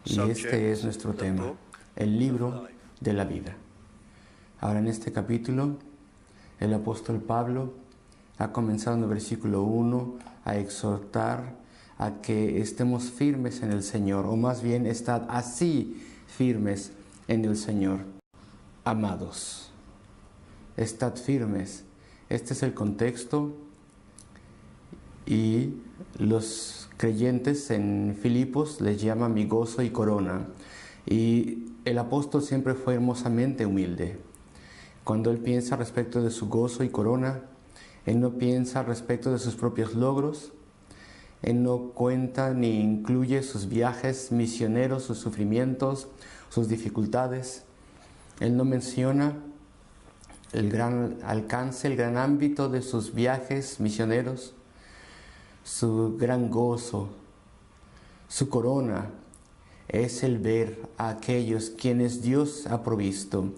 Y este es nuestro tema, el libro de la vida. Ahora en este capítulo, el apóstol Pablo ha comenzado en el versículo 1 a exhortar a que estemos firmes en el Señor, o más bien estad así firmes en el Señor. Amados, estad firmes. Este es el contexto, y los creyentes en Filipos les llama mi gozo y corona. Y el apóstol siempre fue hermosamente humilde. Cuando él piensa respecto de su gozo y corona, él no piensa respecto de sus propios logros, él no cuenta ni incluye sus viajes misioneros, sus sufrimientos, sus dificultades. Él no menciona el gran alcance, el gran ámbito de sus viajes misioneros, su gran gozo, su corona es el ver a aquellos quienes Dios ha provisto,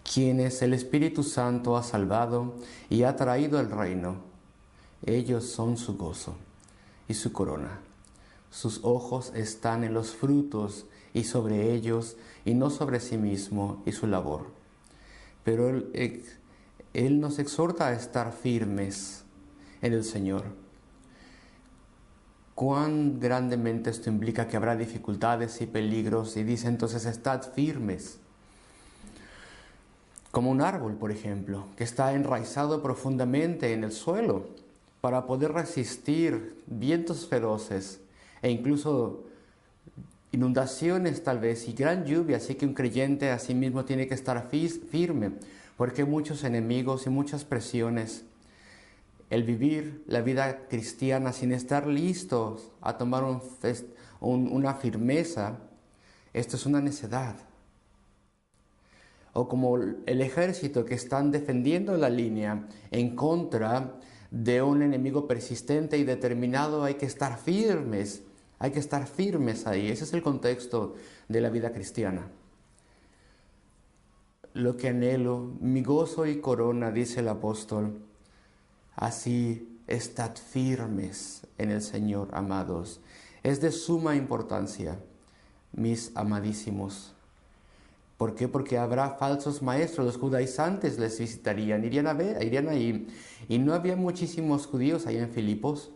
quienes el Espíritu Santo ha salvado y ha traído al reino. Ellos son su gozo y su corona. Sus ojos están en los frutos y sobre ellos, y no sobre sí mismo y su labor. Pero Él nos exhorta a estar firmes en el Señor. Cuán grandemente esto implica que habrá dificultades y peligros, y dice entonces estad firmes. Como un árbol, por ejemplo, que está enraizado profundamente en el suelo para poder resistir vientos feroces e incluso inundaciones tal vez y gran lluvia. Así que un creyente a sí mismo tiene que estar firme, porque hay muchos enemigos y muchas presiones. El vivir la vida cristiana sin estar listos a tomar una firmeza, esto es una necedad. O como el ejército que están defendiendo la línea en contra de un enemigo persistente y determinado, hay que estar firmes ahí. Ese es el contexto de la vida cristiana. Lo que anhelo, mi gozo y corona, dice el apóstol, así estad firmes en el Señor, amados. Es de suma importancia, mis amadísimos. ¿Por qué? Porque habrá falsos maestros. Los judaizantes les visitarían, irían ahí. Y no había muchísimos judíos ahí en Filipos.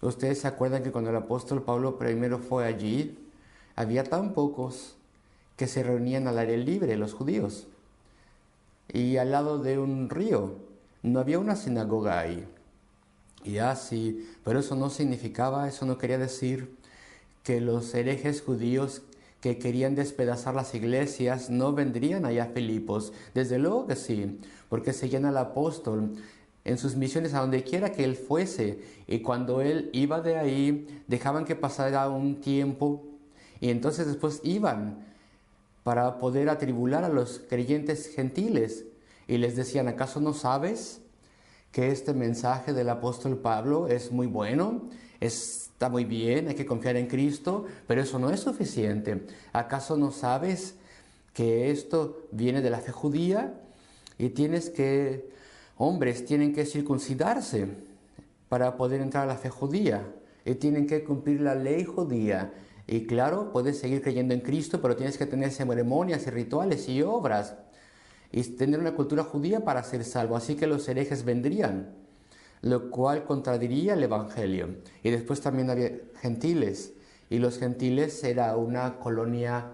Ustedes se acuerdan que cuando el apóstol Pablo primero fue allí, había tan pocos que se reunían al aire libre, los judíos. Y al lado de un río, no había una sinagoga ahí. Y así, pero eso no quería decir que los herejes judíos que querían despedazar las iglesias no vendrían allá a Filipos. Desde luego que sí, porque seguían al apóstol en sus misiones a donde quiera que él fuese, y cuando él iba de ahí dejaban que pasara un tiempo y entonces después iban para poder atribular a los creyentes gentiles y les decían: ¿acaso no sabes que este mensaje del apóstol Pablo es muy bueno? Está muy bien, hay que confiar en Cristo, pero eso no es suficiente. ¿Acaso no sabes que esto viene de la fe judía? Y hombres tienen que circuncidarse para poder entrar a la fe judía, y tienen que cumplir la ley judía. Y claro, puedes seguir creyendo en Cristo, pero tienes que tener ceremonias y rituales y obras, y tener una cultura judía para ser salvo. Así que los herejes vendrían, lo cual contradiría el Evangelio. Y después también había gentiles, y los gentiles era una colonia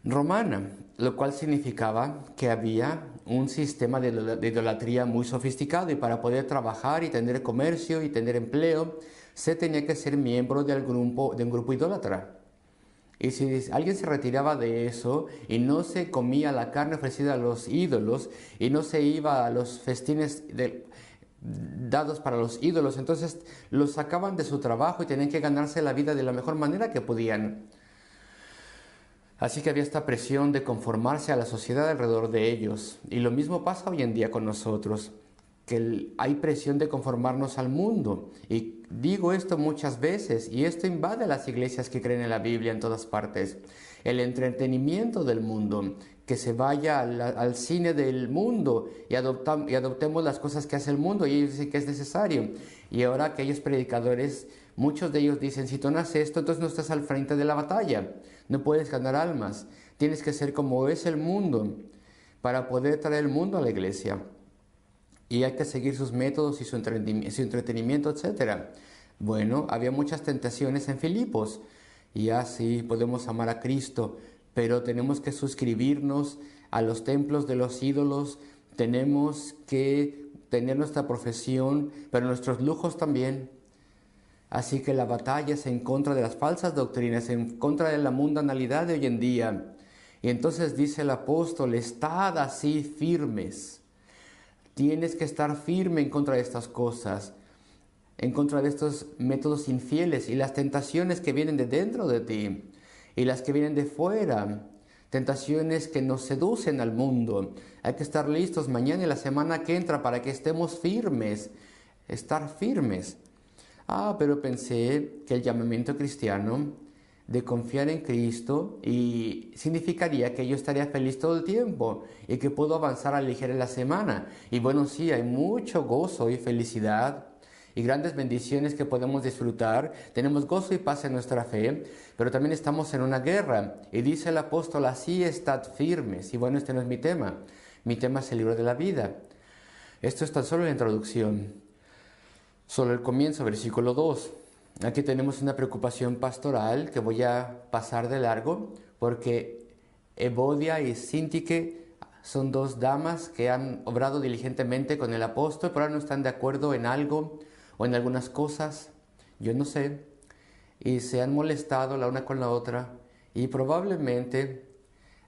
romana, lo cual significaba que había un sistema de idolatría muy sofisticado, y para poder trabajar y tener comercio y tener empleo, se tenía que ser miembro de un grupo idólatra. Y si alguien se retiraba de eso y no se comía la carne ofrecida a los ídolos y no se iba a los festines dados para los ídolos, entonces los sacaban de su trabajo y tenían que ganarse la vida de la mejor manera que podían. Así que había esta presión de conformarse a la sociedad alrededor de ellos. Y lo mismo pasa hoy en día con nosotros, que hay presión de conformarnos al mundo. Y digo esto muchas veces, y esto invade las iglesias que creen en la Biblia en todas partes. El entretenimiento del mundo, que se vaya al cine del mundo y adoptemos las cosas que hace el mundo, y ellos dicen que es necesario. Y ahora aquellos predicadores Muchos de ellos dicen, si tú no haces esto, entonces no estás al frente de la batalla, no puedes ganar almas, tienes que ser como es el mundo para poder traer el mundo a la iglesia. Y hay que seguir sus métodos y su entretenimiento, etc. Bueno, había muchas tentaciones en Filipos, y así podemos amar a Cristo, pero tenemos que suscribirnos a los templos de los ídolos, tenemos que tener nuestra profesión, pero nuestros lujos también. Así que la batalla es en contra de las falsas doctrinas, en contra de la mundanalidad de hoy en día. Y entonces dice el apóstol, estad así firmes. Tienes que estar firme en contra de estas cosas, en contra de estos métodos infieles y las tentaciones que vienen de dentro de ti y las que vienen de fuera. Tentaciones que nos seducen al mundo. Hay que estar listos mañana y la semana que entra para que estemos firmes. Estar firmes. Pero pensé que el llamamiento cristiano de confiar en Cristo y significaría que yo estaría feliz todo el tiempo y que puedo avanzar a la ligera en la semana. Y bueno, sí, hay mucho gozo y felicidad y grandes bendiciones que podemos disfrutar. Tenemos gozo y paz en nuestra fe, pero también estamos en una guerra. Y dice el apóstol, así estad firmes. Y bueno, este no es mi tema. Mi tema es el libro de la vida. Esto es tan solo la introducción. Solo el comienzo, versículo 2. Aquí tenemos una preocupación pastoral que voy a pasar de largo porque Evodia y Síntique son dos damas que han obrado diligentemente con el apóstol, pero ahora no están de acuerdo en algo o en algunas cosas, yo no sé, y se han molestado la una con la otra, y probablemente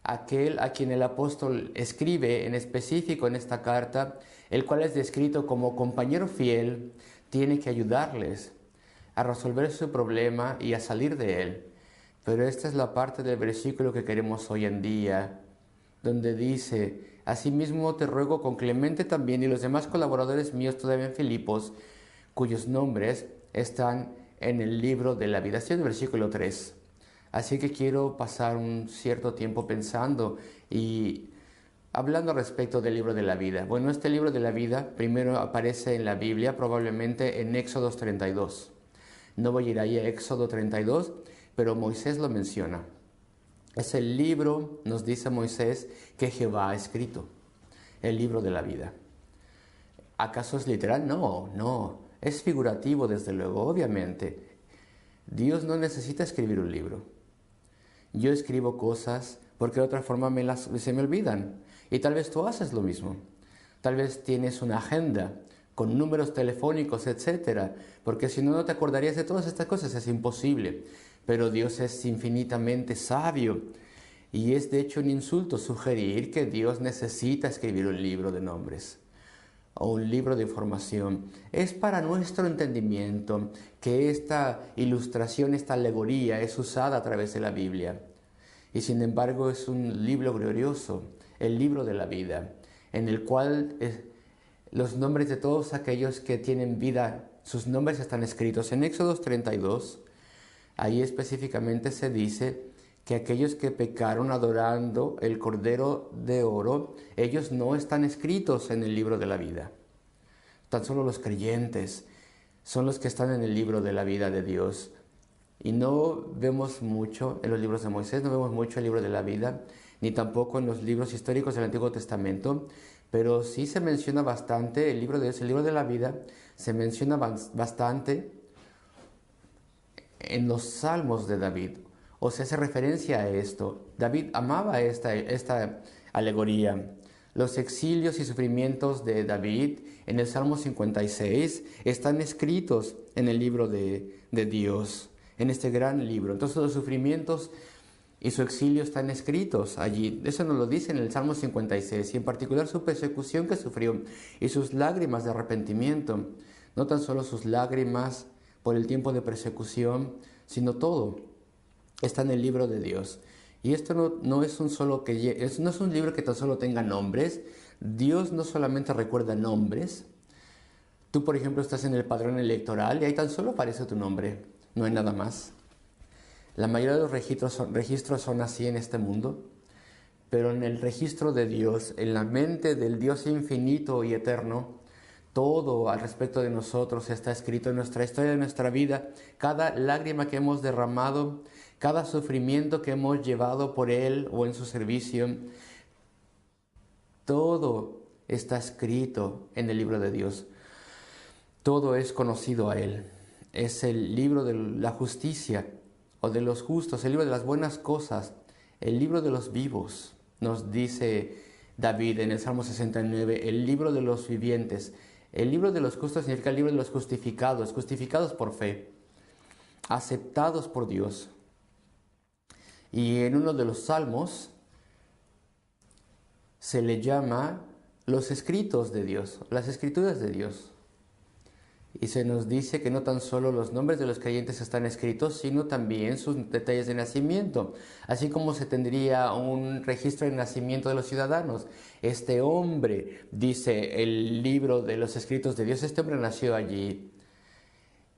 aquel a quien el apóstol escribe en específico en esta carta, el cual es descrito como compañero fiel, tiene que ayudarles a resolver su problema y a salir de él. Pero esta es la parte del versículo que queremos hoy en día, donde dice, asimismo te ruego con Clemente también y los demás colaboradores míos todavía en Filipos, cuyos nombres están en el libro de la vida. Este es el versículo 3. Así que quiero pasar un cierto tiempo pensando y hablando respecto del libro de la vida. Bueno, este libro de la vida primero aparece en la Biblia, probablemente en Éxodo 32. No voy a ir ahí a Éxodo 32, pero Moisés lo menciona. Es el libro, nos dice Moisés, que Jehová ha escrito. El libro de la vida. ¿Acaso es literal? No, no. Es figurativo, desde luego, obviamente. Dios no necesita escribir un libro. Yo escribo cosas porque de otra forma se me olvidan. Y tal vez tú haces lo mismo. Tal vez tienes una agenda con números telefónicos, etc. Porque si no, no te acordarías de todas estas cosas. Es imposible. Pero Dios es infinitamente sabio. Y es de hecho un insulto sugerir que Dios necesita escribir un libro de nombres o un libro de información. Es para nuestro entendimiento que esta ilustración, esta alegoría es usada a través de la Biblia. Y sin embargo es un libro glorioso, el libro de la vida, en el cual los nombres de todos aquellos que tienen vida, sus nombres están escritos. En Éxodo 32, ahí específicamente se dice que aquellos que pecaron adorando el Cordero de Oro, ellos no están escritos en el libro de la vida. Tan solo los creyentes son los que están en el libro de la vida de Dios. Y no vemos mucho en los libros de Moisés, no vemos mucho el libro de la vida, ni tampoco en los libros históricos del Antiguo Testamento, pero sí se menciona bastante el libro de Dios, el libro de la vida, se menciona bastante en los salmos de David. O se hace referencia a esto. David amaba esta alegoría. Los exilios y sufrimientos de David en el Salmo 56 están escritos en el libro de Dios, en este gran libro. Entonces los sufrimientos y su exilio están escritos allí. Eso nos lo dice en el Salmo 56, y en particular su persecución que sufrió y sus lágrimas de arrepentimiento. No tan solo sus lágrimas por el tiempo de persecución, sino todo está en el libro de Dios. Y esto no es no es un libro que tan solo tenga nombres. Dios no solamente recuerda nombres. Tú, por ejemplo, estás en el padrón electoral y ahí tan solo aparece tu nombre, no hay nada más. La mayoría de los registros son así en este mundo, pero en el registro de Dios, en la mente del Dios infinito y eterno, Todo al respecto de nosotros está escrito en nuestra historia, en nuestra vida. Cada lágrima que hemos derramado, cada sufrimiento que hemos llevado por Él o en su servicio, todo está escrito en el libro de Dios. Todo es conocido a Él. Es el libro de la justicia o de los justos, el libro de las buenas cosas, el libro de los vivos, nos dice David en el Salmo 69, el libro de los vivientes. El libro de los justos significa el libro de los justificados, justificados por fe, aceptados por Dios. Y en uno de los salmos se le llama los escritos de Dios, las escrituras de Dios. Y se nos dice que no tan solo los nombres de los creyentes están escritos, sino también sus detalles de nacimiento, así como se tendría un registro de nacimiento de los ciudadanos. Este hombre, dice el libro de los escritos de Dios, este hombre nació allí.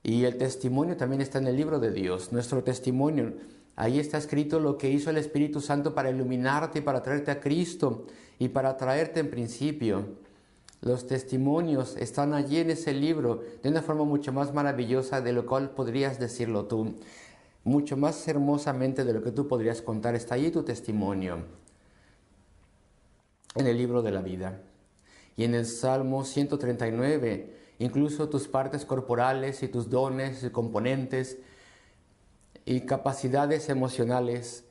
Y el testimonio también está en el libro de Dios, nuestro testimonio. Ahí está escrito lo que hizo el Espíritu Santo para iluminarte y para traerte a Cristo y para traerte en principio. Los testimonios están allí en ese libro de una forma mucho más maravillosa de lo cual podrías decirlo tú. Mucho más hermosamente de lo que tú podrías contar. Está allí tu testimonio en el libro de la vida. Y en el Salmo 139, incluso tus partes corporales y tus dones y componentes y capacidades emocionales,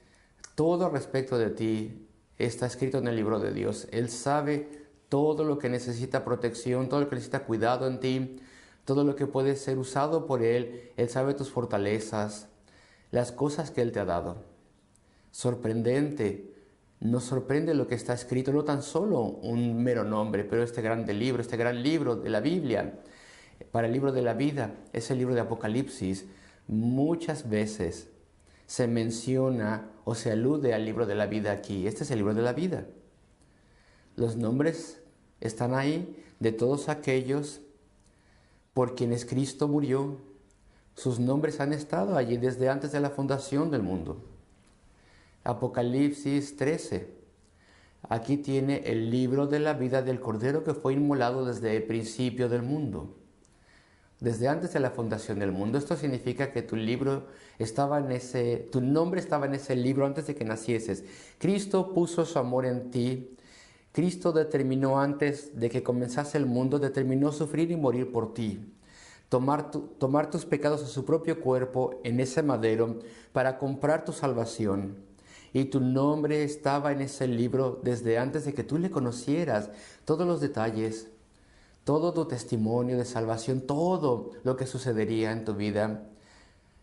todo respecto de ti está escrito en el libro de Dios. Él sabe todo lo que necesita protección, todo lo que necesita cuidado en ti, todo lo que puede ser usado por Él. Él sabe tus fortalezas, las cosas que Él te ha dado. Sorprendente, nos sorprende lo que está escrito, no tan solo un mero nombre, pero este gran libro de la Biblia, para el libro de la vida, es el libro de Apocalipsis. Muchas veces se menciona o se alude al libro de la vida aquí. Este es el libro de la vida. Los nombres están ahí de todos aquellos por quienes Cristo murió. Sus nombres han estado allí desde antes de la fundación del mundo. Apocalipsis 13. Aquí tiene el libro de la vida del Cordero que fue inmolado desde el principio del mundo. Desde antes de la fundación del mundo. Esto significa que tu nombre estaba en ese libro antes de que nacieses. Cristo puso su amor en ti. Cristo determinó antes de que comenzase el mundo, determinó sufrir y morir por ti. Tomar tus pecados a su propio cuerpo en ese madero para comprar tu salvación. Y tu nombre estaba en ese libro desde antes de que tú le conocieras. Todos los detalles, todo tu testimonio de salvación, todo lo que sucedería en tu vida.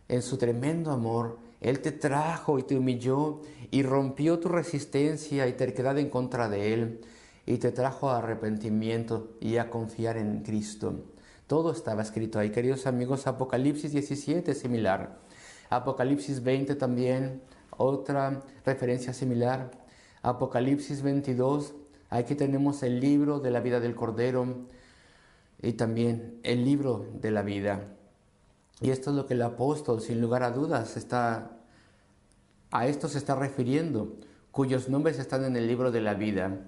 En su tremendo amor, Él te trajo y te humilló y rompió tu resistencia y terquedad en contra de Él y te trajo a arrepentimiento y a confiar en Cristo. Todo estaba escrito ahí, queridos amigos. Apocalipsis 17 similar. Apocalipsis 20 también, otra referencia similar. Apocalipsis 22, aquí tenemos el libro de la vida del Cordero y también el libro de la vida. Y esto es lo que el apóstol, sin lugar a dudas, a esto se está refiriendo, cuyos nombres están en el libro de la vida.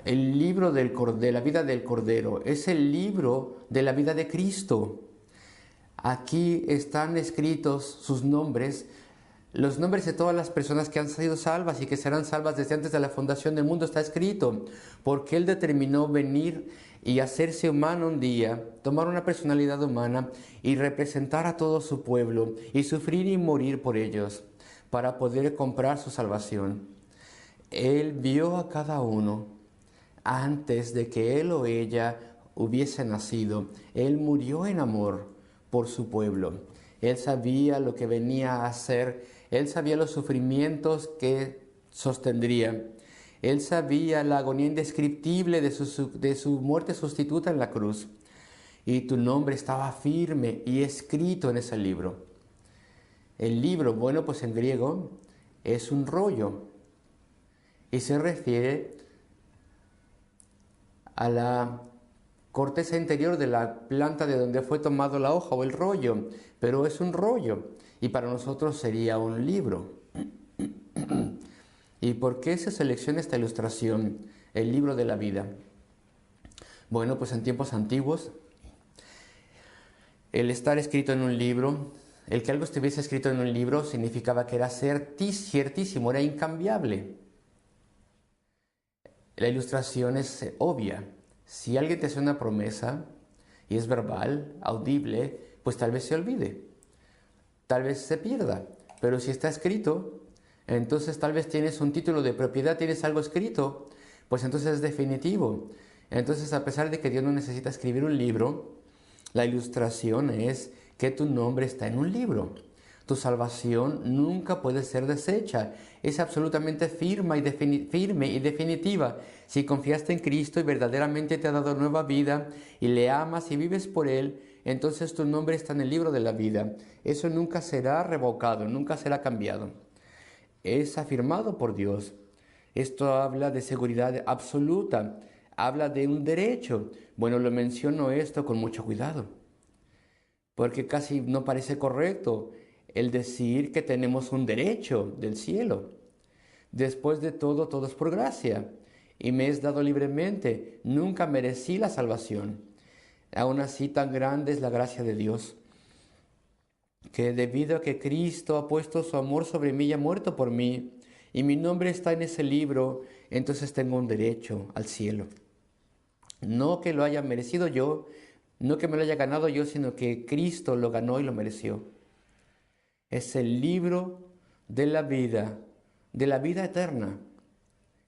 El libro de la vida del Cordero es el libro de la vida de Cristo. Aquí están escritos sus nombres, los nombres de todas las personas que han sido salvas y que serán salvas desde antes de la fundación del mundo. Está escrito, porque Él determinó venir y hacerse humano un día, tomar una personalidad humana y representar a todo su pueblo y sufrir y morir por ellos para poder comprar su salvación. Él vio a cada uno antes de que él o ella hubiese nacido. Él murió en amor por su pueblo. Él sabía lo que venía a hacer. Él sabía los sufrimientos que sostendría. Él sabía la agonía indescriptible de su muerte sustituta en la cruz. Y tu nombre estaba firme y escrito en ese libro. El libro, bueno, pues en griego es un rollo. Y se refiere a la corteza interior de la planta de donde fue tomado la hoja o el rollo. Pero es un rollo. Y para nosotros sería un libro. ¿Y por qué se selecciona esta ilustración, el libro de la vida? Bueno, pues en tiempos antiguos, el estar escrito en un libro, el que algo estuviese escrito en un libro significaba que era ciertísimo, era incambiable. La ilustración es obvia. Si alguien te hace una promesa y es verbal, audible, pues tal vez se olvide, tal vez se pierda. Pero si está escrito, entonces tal vez tienes un título de propiedad, tienes algo escrito, pues entonces es definitivo. Entonces, a pesar de que Dios no necesita escribir un libro, la ilustración es que tu nombre está en un libro. Tu salvación nunca puede ser deshecha. Es absolutamente firme y definitiva. Si confiaste en Cristo y verdaderamente te ha dado nueva vida y le amas y vives por Él, entonces tu nombre está en el libro de la vida. Eso nunca será revocado, nunca será cambiado. Es afirmado por Dios. Esto habla de seguridad absoluta, habla de un derecho. Bueno, lo menciono esto con mucho cuidado, porque casi no parece correcto el decir que tenemos un derecho del cielo. Después de todo, todo es por gracia, y me es dado libremente. Nunca merecí la salvación. Aún así, tan grande es la gracia de Dios, que debido a que Cristo ha puesto su amor sobre mí y ha muerto por mí, y mi nombre está en ese libro, entonces tengo un derecho al cielo. No que lo haya merecido yo, no que me lo haya ganado yo, sino que Cristo lo ganó y lo mereció. Es el libro de la vida eterna.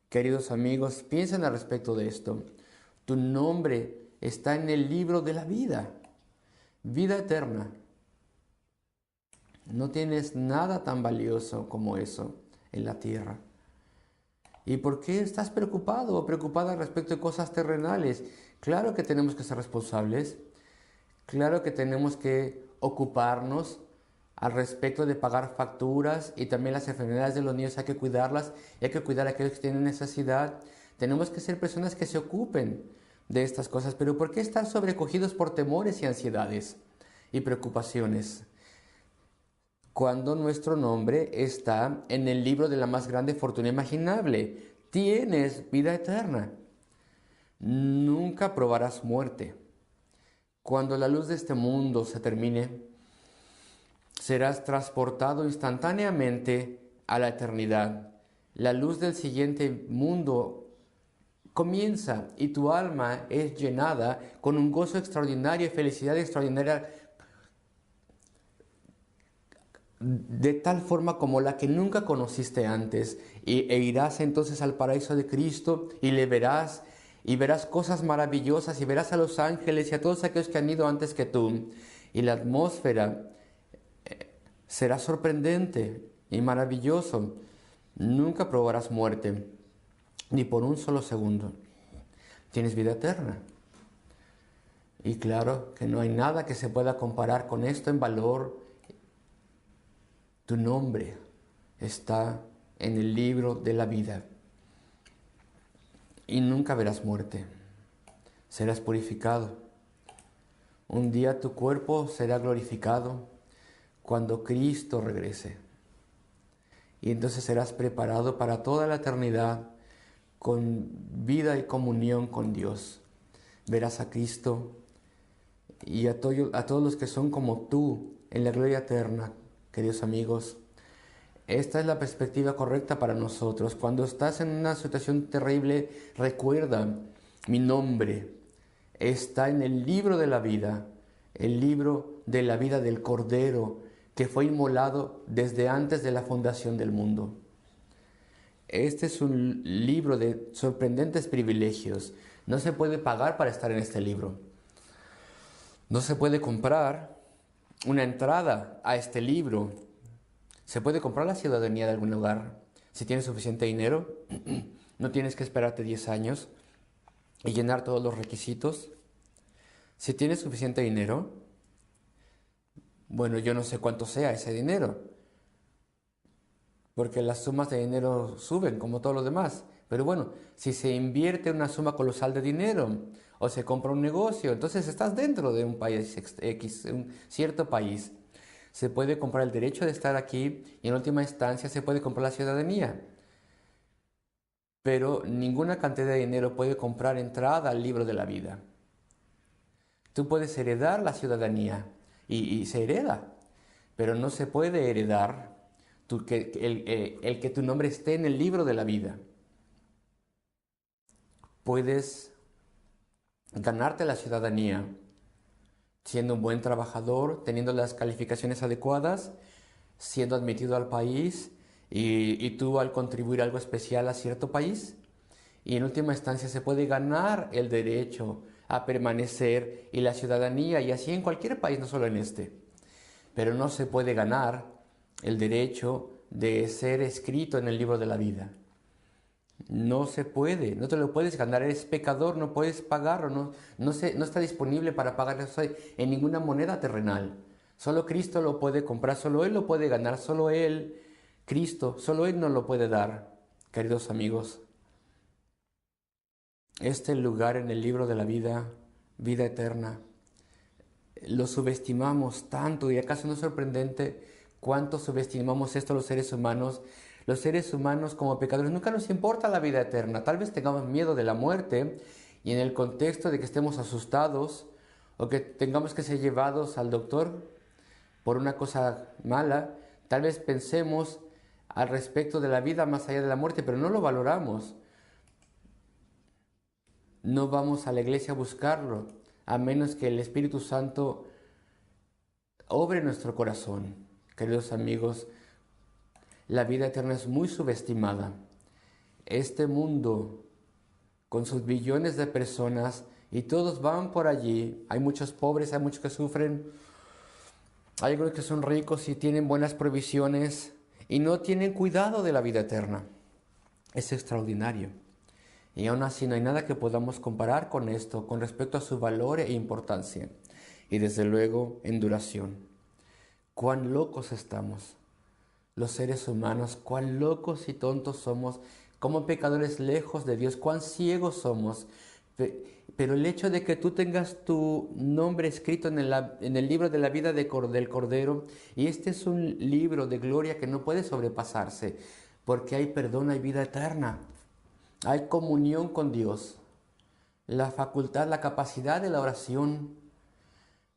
Queridos amigos, piensen al respecto de esto. Tu nombre está en el libro de la vida eterna. No tienes nada tan valioso como eso en la tierra. ¿Y por qué estás preocupado o preocupada respecto de cosas terrenales? Claro que tenemos que ser responsables. Claro que tenemos que ocuparnos al respecto de pagar facturas, y también las enfermedades de los niños hay que cuidarlas y hay que cuidar a aquellos que tienen necesidad. Tenemos que ser personas que se ocupen de estas cosas, pero ¿por qué estar sobrecogidos por temores y ansiedades y preocupaciones cuando nuestro nombre está en el libro de la más grande fortuna imaginable? Tienes vida eterna. Nunca probarás muerte. Cuando la luz de este mundo se termine, serás transportado instantáneamente a la eternidad. La luz del siguiente mundo comienza y tu alma es llenada con un gozo extraordinario y felicidad extraordinaria, de tal forma como la que nunca conociste antes, e irás entonces al paraíso de Cristo y le verás, y verás cosas maravillosas, y verás a los ángeles y a todos aquellos que han ido antes que tú, y la atmósfera será sorprendente y maravilloso. Nunca probarás muerte, ni por un solo segundo. Tienes vida eterna. Y claro que no hay nada que se pueda comparar con esto en valor. Tu nombre está en el libro de la vida. Y nunca verás muerte. Serás purificado. Un día tu cuerpo será glorificado cuando Cristo regrese. Y entonces serás preparado para toda la eternidad con vida y comunión con Dios. Verás a Cristo y a todos los que son como tú en la gloria eterna, queridos amigos. Esta es la perspectiva correcta para nosotros. Cuando estás en una situación terrible, recuerda, mi nombre está en el libro de la vida, el libro de la vida del Cordero, que fue inmolado desde antes de la fundación del mundo. Este es un libro de sorprendentes privilegios. No se puede pagar para estar en este libro. No se puede comprar una entrada a este libro. Se puede comprar la ciudadanía de algún lugar. Si tienes suficiente dinero, no tienes que esperarte 10 años y llenar todos los requisitos. Si tienes suficiente dinero, bueno, yo no sé cuánto sea ese dinero, porque las sumas de dinero suben como todo lo demás. Pero bueno, si se invierte una suma colosal de dinero o se compra un negocio, entonces estás dentro de un país X, un cierto país. Se puede comprar el derecho de estar aquí y en última instancia se puede comprar la ciudadanía. pero ninguna cantidad de dinero puede comprar entrada al libro de la vida. Tú puedes heredar la ciudadanía y se hereda, pero no se puede heredar el que tu nombre esté en el libro de la vida. Puedes ganarte la ciudadanía siendo un buen trabajador, teniendo las calificaciones adecuadas, siendo admitido al país y tú al contribuir algo especial a cierto país. Y en última instancia se puede ganar el derecho a permanecer y la ciudadanía, y así en cualquier país, no solo en este. Pero no se puede ganar el derecho de ser escrito en el libro de la vida. No se puede, no te lo puedes ganar, eres pecador, no puedes pagarlo, no está disponible para pagar eso en ninguna moneda terrenal. Solo Cristo lo puede comprar, solo Él lo puede ganar, solo Él, Cristo, solo Él nos lo puede dar, queridos amigos. Este lugar en el libro de la vida, vida eterna, lo subestimamos tanto, y acaso no es sorprendente cuánto subestimamos esto los seres humanos. Los seres humanos como pecadores nunca nos importa la vida eterna. Tal vez tengamos miedo de la muerte y en el contexto de que estemos asustados o que tengamos que ser llevados al doctor por una cosa mala, tal vez pensemos al respecto de la vida más allá de la muerte, pero no lo valoramos. No vamos a la iglesia a buscarlo, a menos que el Espíritu Santo obre en nuestro corazón. Queridos amigos, la vida eterna es muy subestimada. Este mundo, con sus billones de personas, y todos van por allí. Hay muchos pobres, hay muchos que sufren, hay algunos que son ricos y tienen buenas provisiones y no tienen cuidado de la vida eterna. Es extraordinario. Y aún así no hay nada que podamos comparar con esto, con respecto a su valor e importancia. Y desde luego en duración. Cuán locos estamos, los seres humanos, cuán locos y tontos somos, como pecadores lejos de Dios, cuán ciegos somos. Pero el hecho de que tú tengas tu nombre escrito en el libro de la vida del Cordero, y este es un libro de gloria que no puede sobrepasarse, porque hay perdón, hay vida eterna. Hay comunión con Dios, la facultad, la capacidad de la oración,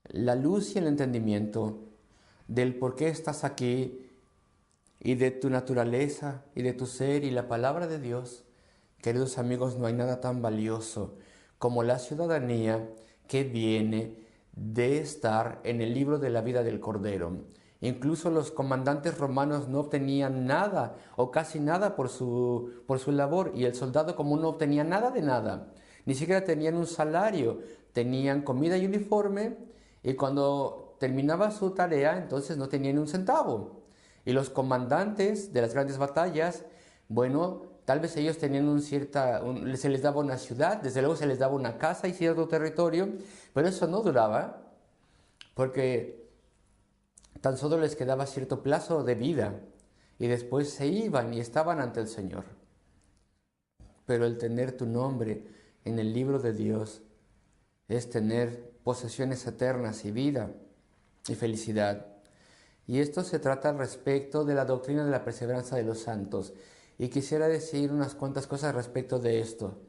la luz y el entendimiento del por qué estás aquí y de tu naturaleza y de tu ser y la palabra de Dios. Queridos amigos, no hay nada tan valioso como la ciudadanía que viene de estar en el libro de la vida del Cordero. Incluso los comandantes romanos no obtenían nada o casi nada por su labor, y el soldado común no obtenía nada de nada. Ni siquiera tenían un salario, tenían comida y uniforme, y cuando terminaba su tarea entonces no tenían un centavo. Y los comandantes de las grandes batallas, bueno, tal vez ellos tenían se les daba una ciudad, desde luego se les daba una casa y cierto territorio, pero eso no duraba, porque tan solo les quedaba cierto plazo de vida y después se iban y estaban ante el Señor. Pero el tener tu nombre en el libro de Dios es tener posesiones eternas y vida y felicidad. Y esto se trata al respecto de la doctrina de la perseverancia de los santos. Y quisiera decir unas cuantas cosas respecto de esto,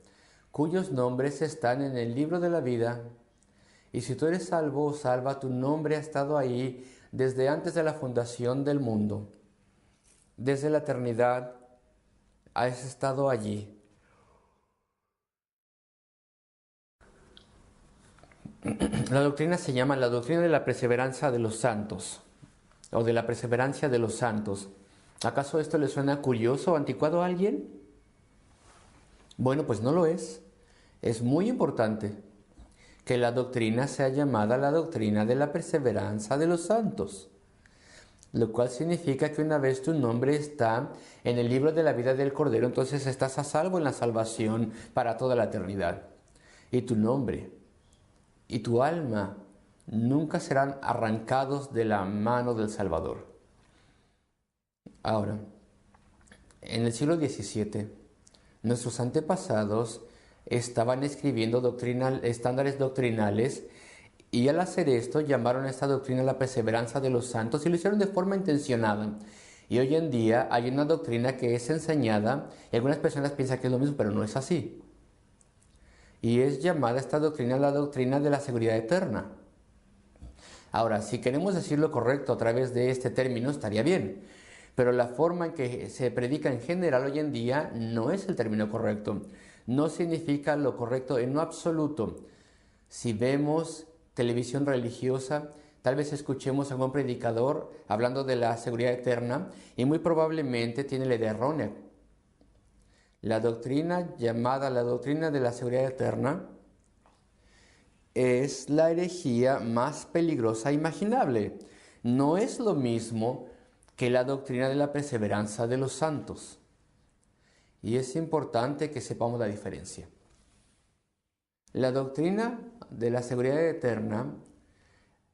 cuyos nombres están en el libro de la vida. Y si tú eres salvo o salva, tu nombre ha estado ahí desde antes de la fundación del mundo. Desde la eternidad has estado allí. La doctrina se llama la doctrina de la perseverancia de los santos, o de la perseverancia de los santos. ¿Acaso esto le suena curioso o anticuado a alguien? Bueno, pues no lo es. Es muy importante que la doctrina sea llamada la doctrina de la perseverancia de los santos, lo cual significa que una vez tu nombre está en el libro de la vida del Cordero, entonces estás a salvo en la salvación para toda la eternidad. Y tu nombre y tu alma nunca serán arrancados de la mano del Salvador. Ahora, en el siglo XVII, nuestros antepasados estaban escribiendo estándares doctrinales, y al hacer esto llamaron a esta doctrina la perseverancia de los santos y lo hicieron de forma intencionada. Y hoy en día hay una doctrina que es enseñada y algunas personas piensan que es lo mismo, pero no es así. Y es llamada esta doctrina la doctrina de la seguridad eterna. Ahora, si queremos decir lo correcto a través de este término, estaría bien. Pero la forma en que se predica en general hoy en día no es el término correcto. No significa lo correcto en lo absoluto. Si vemos televisión religiosa, tal vez escuchemos a algún predicador hablando de la seguridad eterna y muy probablemente tiene la idea errónea. La doctrina llamada la doctrina de la seguridad eterna es la herejía más peligrosa imaginable. No es lo mismo que la doctrina de la perseverancia de los santos. Y es importante que sepamos la diferencia. La doctrina de la seguridad eterna,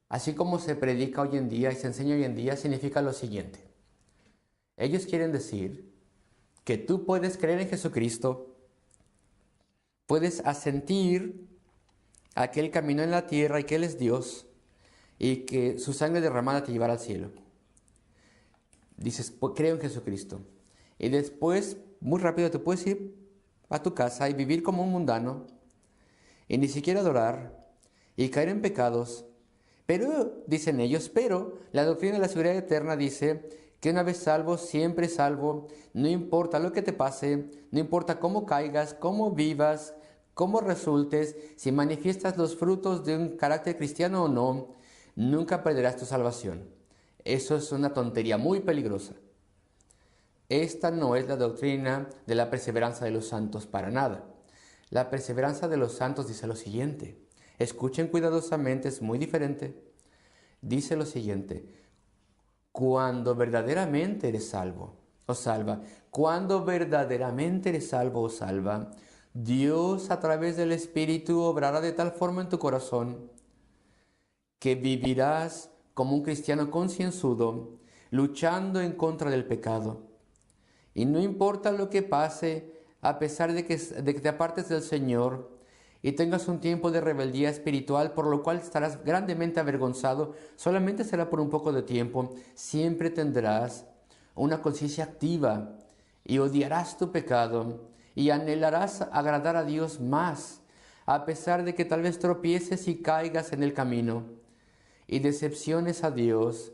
así como se predica hoy en día y se enseña hoy en día, significa lo siguiente. Ellos quieren decir que tú puedes creer en Jesucristo, puedes asentir a que Él caminó en la tierra y que Él es Dios y que su sangre derramada te llevará al cielo. Dices, pues, creo en Jesucristo. Y después, muy rápido, te puedes ir a tu casa y vivir como un mundano y ni siquiera adorar y caer en pecados. Pero, dicen ellos, pero la doctrina de la seguridad eterna dice que una vez salvo, siempre salvo, no importa lo que te pase, no importa cómo caigas, cómo vivas, cómo resultes, si manifiestas los frutos de un carácter cristiano o no, nunca perderás tu salvación. Eso es una tontería muy peligrosa. Esta no es la doctrina de la perseverancia de los santos para nada. La perseverancia de los santos dice lo siguiente. Escuchen cuidadosamente, es muy diferente. Dice lo siguiente. Cuando verdaderamente eres salvo o salva, cuando verdaderamente eres salvo o salva, Dios a través del Espíritu obrará de tal forma en tu corazón que vivirás como un cristiano concienzudo, luchando en contra del pecado. Y no importa lo que pase, a pesar de que te apartes del Señor y tengas un tiempo de rebeldía espiritual, por lo cual estarás grandemente avergonzado, solamente será por un poco de tiempo, siempre tendrás una conciencia activa y odiarás tu pecado y anhelarás agradar a Dios más, a pesar de que tal vez tropieces y caigas en el camino y decepciones a Dios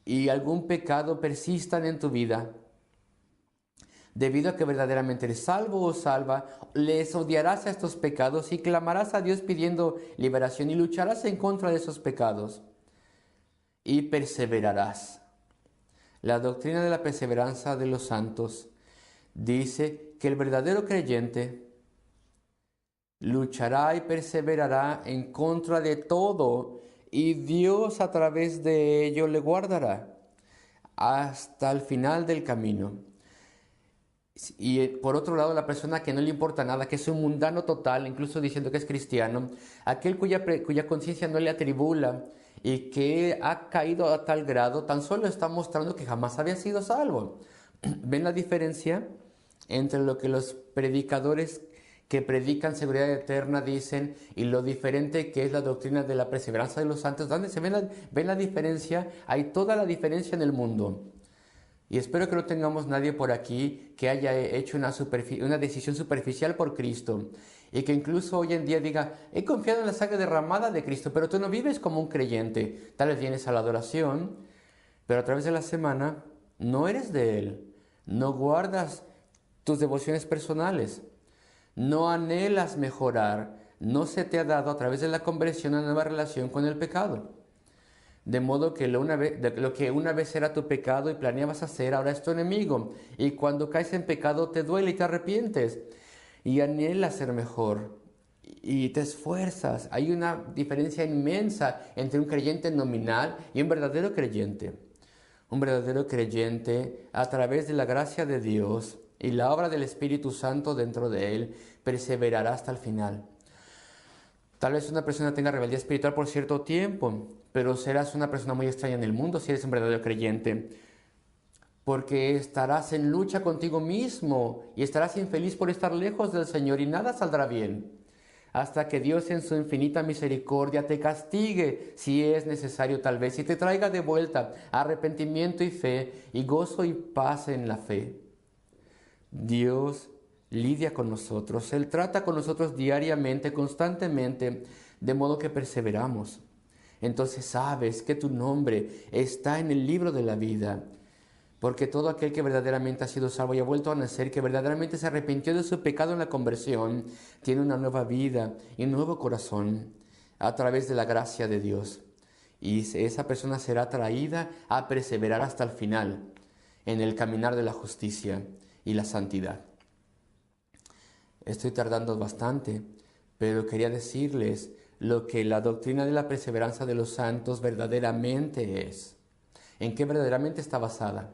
y algún pecado persistan en tu vida. Debido a que verdaderamente eres salvo o salva, les odiarás a estos pecados y clamarás a Dios pidiendo liberación y lucharás en contra de esos pecados y perseverarás. La doctrina de la perseverancia de los santos dice que el verdadero creyente luchará y perseverará en contra de todo y Dios a través de ello le guardará hasta el final del camino. Y por otro lado, la persona que no le importa nada, que es un mundano total, incluso diciendo que es cristiano, aquel cuya conciencia no le atribula y que ha caído a tal grado, tan solo está mostrando que jamás había sido salvo. ¿Ven la diferencia entre lo que los predicadores que predican seguridad eterna dicen y lo diferente que es la doctrina de la perseverancia de los santos? ¿Dónde se ven la diferencia? Hay toda la diferencia en el mundo. Y espero que no tengamos nadie por aquí que haya hecho una decisión superficial por Cristo y que incluso hoy en día diga, he confiado en la sangre derramada de Cristo, pero tú no vives como un creyente. Tal vez vienes a la adoración, pero a través de la semana no eres de Él, no guardas tus devociones personales, no anhelas mejorar, no se te ha dado a través de la conversión una nueva relación con el pecado. De modo que lo que una vez era tu pecado y planeabas hacer, ahora es tu enemigo. Y cuando caes en pecado te duele y te arrepientes. Y anhelas ser mejor. Y te esfuerzas. Hay una diferencia inmensa entre un creyente nominal y un verdadero creyente. Un verdadero creyente, a través de la gracia de Dios y la obra del Espíritu Santo dentro de él, perseverará hasta el final. Tal vez una persona tenga rebeldía espiritual por cierto tiempo, pero serás una persona muy extraña en el mundo si eres un verdadero creyente, porque estarás en lucha contigo mismo y estarás infeliz por estar lejos del Señor y nada saldrá bien. hasta que Dios en su infinita misericordia te castigue si es necesario tal vez y te traiga de vuelta arrepentimiento y fe y gozo y paz en la fe. Dios lidia con nosotros, Él trata con nosotros diariamente, constantemente, de modo que perseveramos. Entonces sabes que tu nombre está en el libro de la vida, porque todo aquel que verdaderamente ha sido salvo y ha vuelto a nacer, que verdaderamente se arrepintió de su pecado en la conversión, tiene una nueva vida y un nuevo corazón a través de la gracia de Dios. Y esa persona será traída a perseverar hasta el final en el caminar de la justicia y la santidad. Estoy tardando bastante, pero quería decirles lo que la doctrina de la perseverancia de los santos verdaderamente es. ¿En qué verdaderamente está basada?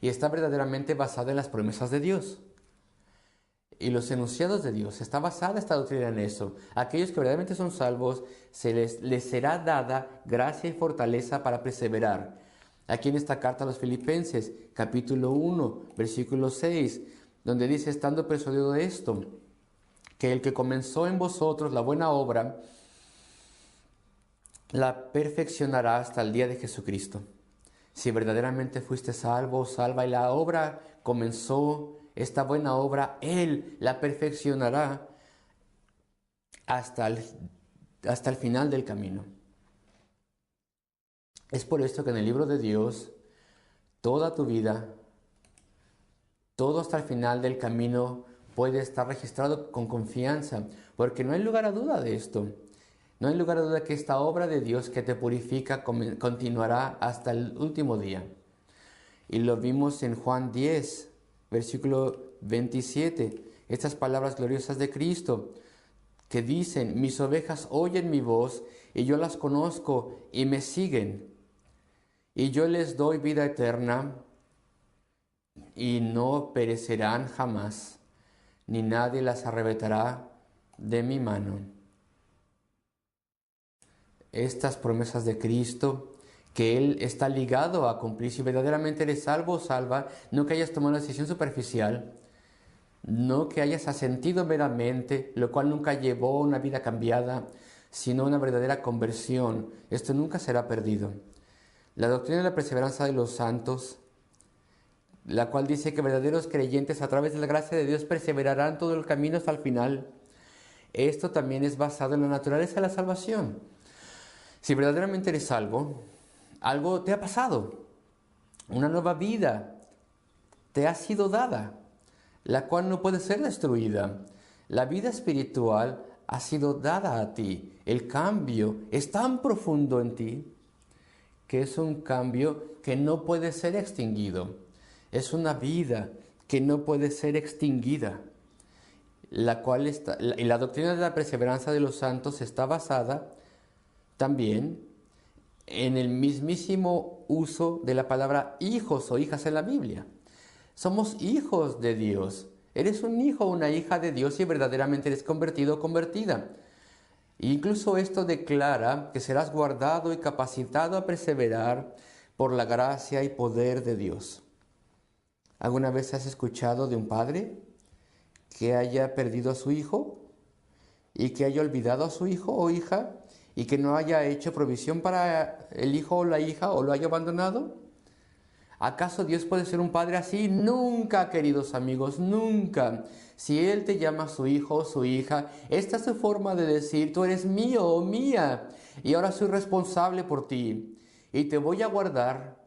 Y está verdaderamente basada en las promesas de Dios y los enunciados de Dios. Está basada esta doctrina en eso. Aquellos que verdaderamente son salvos, les será dada gracia y fortaleza para perseverar. Aquí en esta carta a los Filipenses, capítulo 1, versículo 6, donde dice, estando persuadido de esto, que el que comenzó en vosotros la buena obra, la perfeccionará hasta el día de Jesucristo. Si verdaderamente fuiste salvo o salva y la obra comenzó, esta buena obra, Él la perfeccionará hasta el final del camino. Es por esto que en el libro de Dios, toda tu vida, todo hasta el final del camino puede estar registrado con confianza, porque no hay lugar a duda de esto. No hay lugar a duda que esta obra de Dios que te purifica continuará hasta el último día. Y lo vimos en Juan 10, versículo 27, estas palabras gloriosas de Cristo que dicen, mis ovejas oyen mi voz y yo las conozco y me siguen. Y yo les doy vida eterna y no perecerán jamás, ni nadie las arrebatará de mi mano. Estas promesas de Cristo, que Él está ligado a cumplir, si verdaderamente eres salvo o salva, no que hayas tomado una decisión superficial, no que hayas asentido meramente, lo cual nunca llevó a una vida cambiada, sino una verdadera conversión. Esto nunca será perdido. La doctrina de la perseverancia de los santos, la cual dice que verdaderos creyentes a través de la gracia de Dios perseverarán todo el camino hasta el final. Esto también es basado en la naturaleza de la salvación. Si verdaderamente eres salvo, algo te ha pasado, una nueva vida te ha sido dada, la cual no puede ser destruida. La vida espiritual ha sido dada a ti. El cambio es tan profundo en ti que es un cambio que no puede ser extinguido. Es una vida que no puede ser extinguida, y la doctrina de la perseverancia de los santos está basada también en el mismísimo uso de la palabra hijos o hijas en la Biblia. Somos hijos de Dios. Eres un hijo o una hija de Dios si verdaderamente eres convertido o convertida. Incluso esto declara que serás guardado y capacitado a perseverar por la gracia y poder de Dios. ¿Alguna vez has escuchado de un padre que haya perdido a su hijo y que haya olvidado a su hijo o hija y que no haya hecho provisión para el hijo o la hija o lo haya abandonado? ¿Acaso Dios puede ser un padre así? Nunca, queridos amigos, nunca. Si Él te llama su hijo o su hija, esta es su forma de decir, tú eres mío o mía y ahora soy responsable por ti y te voy a guardar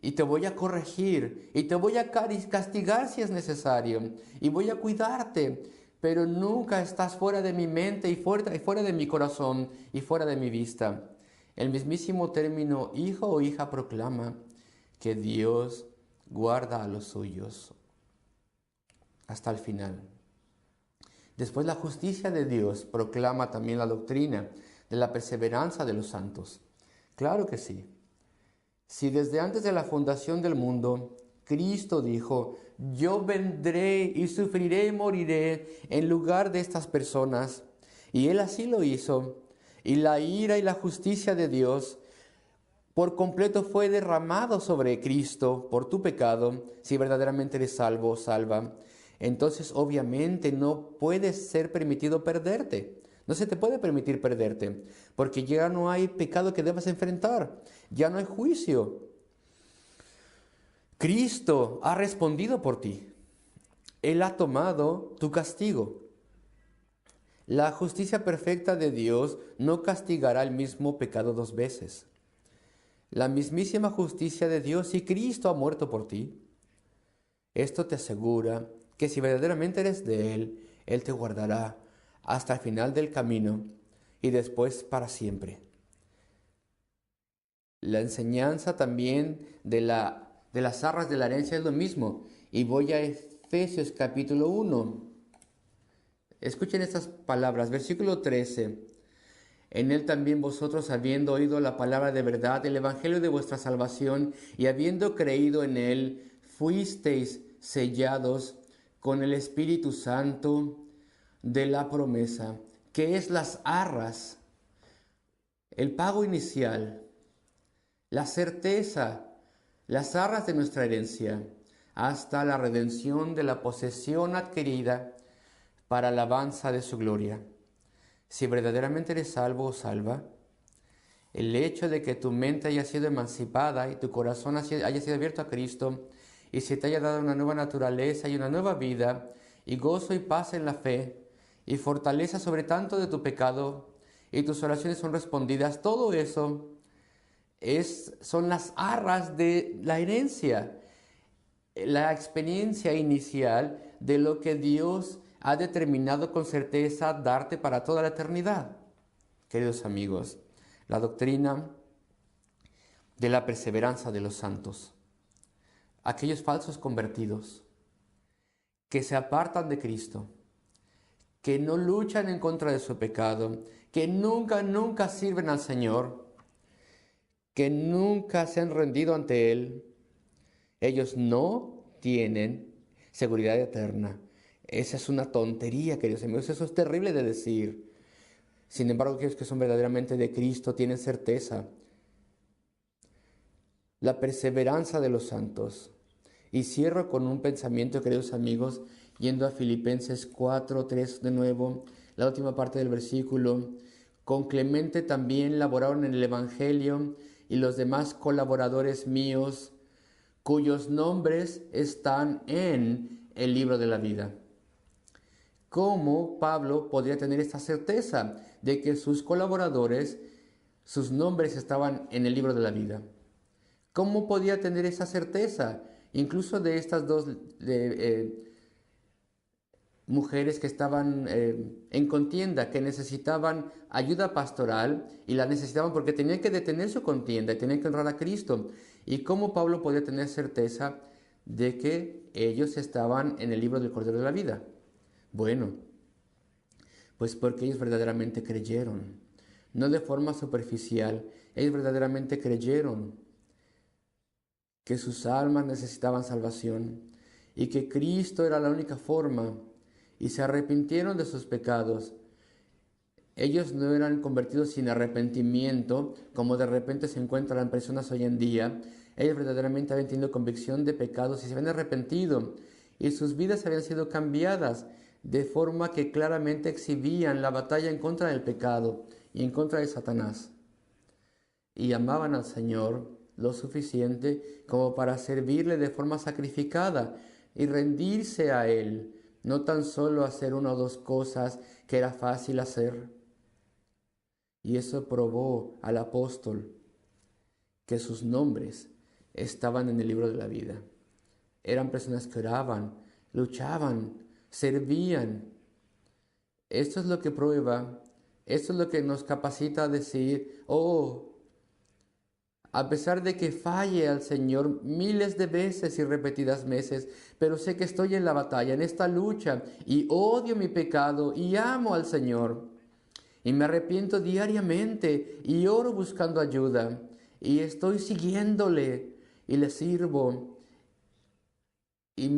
y te voy a corregir y te voy a castigar si es necesario y voy a cuidarte, pero nunca estás fuera de mi mente y fuera de mi corazón y fuera de mi vista. El mismísimo término hijo o hija proclama que Dios guarda a los suyos hasta el final. Después la justicia de Dios proclama también la doctrina de la perseverancia de los santos. Claro que sí. Si desde antes de la fundación del mundo Cristo dijo, yo vendré y sufriré y moriré en lugar de estas personas, y Él así lo hizo, y la ira y la justicia de Dios por completo fue derramado sobre Cristo por tu pecado, si verdaderamente eres salvo o salva, entonces obviamente no puedes ser permitido perderte. No se te puede permitir perderte, porque ya no hay pecado que debas enfrentar, ya no hay juicio. Cristo ha respondido por ti. Él ha tomado tu castigo. La justicia perfecta de Dios no castigará el mismo pecado dos veces. La mismísima justicia de Dios y Cristo ha muerto por ti. Esto te asegura que si verdaderamente eres de Él, Él te guardará hasta el final del camino y después para siempre. La enseñanza también de las arras de la herencia es lo mismo. Y voy a Efesios capítulo 1. Escuchen estas palabras, versículo 13. En él también vosotros, habiendo oído la palabra de verdad, el evangelio de vuestra salvación, y habiendo creído en él, fuisteis sellados con el Espíritu Santo de la promesa, que es las arras, el pago inicial, la certeza, las arras de nuestra herencia, hasta la redención de la posesión adquirida para alabanza de su gloria. Si verdaderamente eres salvo o salva, el hecho de que tu mente haya sido emancipada y tu corazón haya sido abierto a Cristo y se te haya dado una nueva naturaleza y una nueva vida y gozo y paz en la fe y fortaleza sobre tanto de tu pecado y tus oraciones son respondidas, todo eso son las arras de la herencia, la experiencia inicial de lo que Dios ha determinado con certeza darte para toda la eternidad. Queridos amigos, la doctrina de la perseverancia de los santos, aquellos falsos convertidos que se apartan de Cristo, que no luchan en contra de su pecado, que nunca sirven al Señor, que nunca se han rendido ante Él, ellos no tienen seguridad eterna. Esa es una tontería, queridos amigos, eso es terrible de decir. Sin embargo, aquellos que son verdaderamente de Cristo tienen certeza. La perseverancia de los santos. Y cierro con un pensamiento, queridos amigos, yendo a Filipenses 4:3 de nuevo, la última parte del versículo. Con Clemente también laboraron en el Evangelio y los demás colaboradores míos, cuyos nombres están en el libro de la vida. ¿Cómo Pablo podría tener esta certeza de que sus colaboradores, sus nombres estaban en el libro de la vida? ¿Cómo podía tener esa certeza? Incluso de estas dos mujeres que estaban en contienda, que necesitaban ayuda pastoral y la necesitaban porque tenían que detener su contienda y tenían que honrar a Cristo. ¿Y cómo Pablo podía tener certeza de que ellos estaban en el libro del Cordero de la Vida? Bueno, pues porque ellos verdaderamente creyeron, no de forma superficial, ellos verdaderamente creyeron que sus almas necesitaban salvación y que Cristo era la única forma y se arrepintieron de sus pecados. Ellos no eran convertidos sin arrepentimiento, como de repente se encuentran personas hoy en día. Ellos verdaderamente habían tenido convicción de pecados y se habían arrepentido y sus vidas habían sido cambiadas de forma que claramente exhibían la batalla en contra del pecado y en contra de Satanás. Y amaban al Señor lo suficiente como para servirle de forma sacrificada y rendirse a Él, no tan solo hacer una o dos cosas que era fácil hacer. Y eso probó al apóstol que sus nombres estaban en el libro de la vida. Eran personas que oraban, luchaban, servían. Esto es lo que prueba, esto es lo que nos capacita a decir, a pesar de que falle al Señor miles de veces y repetidas veces, pero sé que estoy en la batalla, en esta lucha, y odio mi pecado y amo al Señor. Y me arrepiento diariamente y oro buscando ayuda, y estoy siguiéndole y le sirvo. Y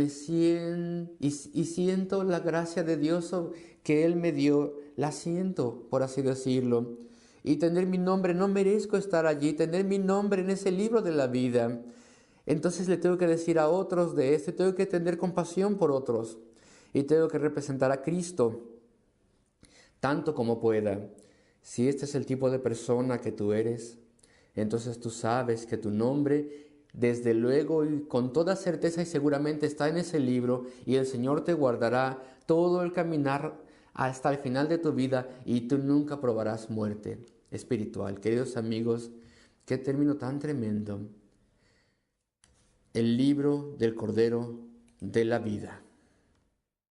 siento la gracia de Dios que Él me dio, la siento, por así decirlo. Y tener mi nombre, no merezco estar allí, tener mi nombre en ese libro de la vida. Entonces le tengo que decir a otros de esto, tengo que tener compasión por otros y tengo que representar a Cristo. tanto como pueda. Si este es el tipo de persona que tú eres, entonces tú sabes que tu nombre, desde luego y con toda certeza y seguramente está en ese libro, y el Señor te guardará todo el caminar hasta el final de tu vida y tú nunca probarás muerte espiritual. Queridos amigos, qué término tan tremendo. El libro del Cordero de la vida.